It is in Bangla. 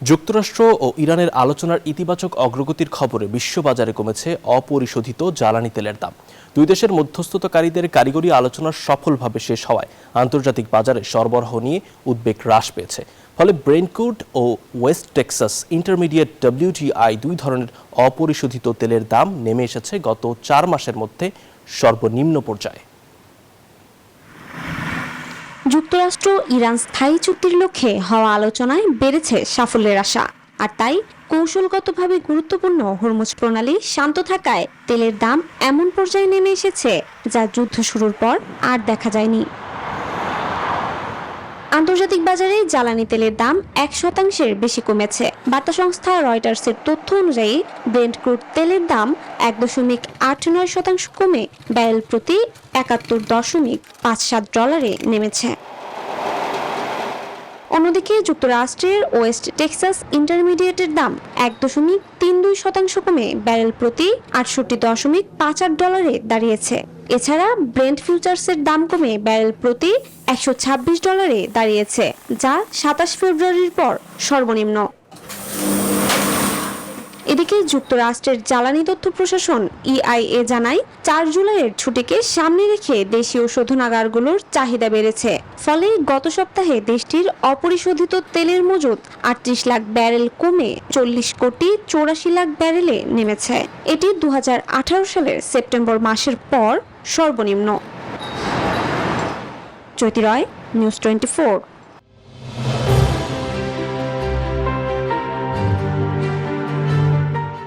যুক্তরাষ্ট্র ও ইরানের আলোচনার ইতিবাচক অগ্রগতির খবরে বিশ্ববাজারে কমেছে অপরিশোধিত জ্বালানি তেলের দাম। দুই দেশের মধ্যস্থতাকারীদের কারিগরি আলোচনা সফলভাবে শেষ হওয়ায় আন্তর্জাতিক বাজারে সরবরাহ নিয়ে উদ্বেগ হ্রাস পেয়েছে। ফলে ব্রেন্ট ক্রুড ও ওয়েস্ট টেক্সাস ইন্টারমিডিয়েট WTI দুই ধরনের অপরিশোধিত তেলের দাম নেমে এসেছে গত 4 মাসের মধ্যে সর্বনিম্ন পর্যায়ে। যুক্তরাষ্ট্র ইরান স্থায়ী চুক্তির লক্ষ্যে হওয়া আলোচনায় বেড়েছে সাফল্যের আশা, আর তাই কৌশলগতভাবে গুরুত্বপূর্ণ হরমুজ প্রণালী শান্ত থাকায় তেলের দাম এমন পর্যায়ে নেমে এসেছে যা যুদ্ধ শুরুর পর আর দেখা যায়নি। আন্তর্জাতিক বাজারে জ্বালানি তেলের দাম 1% বেশি কমেছে। বার্তা সংস্থা রয়টার্সের তথ্য অনুযায়ী ব্রেন্ট ক্রুড তেলের দাম 1.89% কমে ব্যারেল প্রতি $71.57 নেমেছে। অন্যদিকে যুক্তরাষ্ট্রের ওয়েস্ট টেক্সাস ইন্টারমিডিয়েটের দাম 1.32% কমে ব্যারেল প্রতি $68.58 দাঁড়িয়েছে। এছাড়া ব্রেন্ট ফিউচার্সের দাম কমে ব্যারেল প্রতি $126 দাঁড়িয়েছে, যা 27 ফেব্রুয়ারির পর সর্বনিম্ন। এদিকে যুক্তরাষ্ট্রের জ্বালানি তথ্য প্রশাসন EIA জানায় 4 জুলাইয়ের ছুটিকে সামনে রেখে দেশীয় শোধনাগারগুলোর চাহিদা বেড়েছে। ফলে গত সপ্তাহে দেশটির অপরিশোধিত তেলের মজুত 38 লাখ ব্যারেল কমে 40.84 লাখ ব্যারেলে নেমেছে। এটি 2018 সালের সেপ্টেম্বর মাসের পর সর্বনিম্ন। জ্যোতি রয়, নিউজ 24।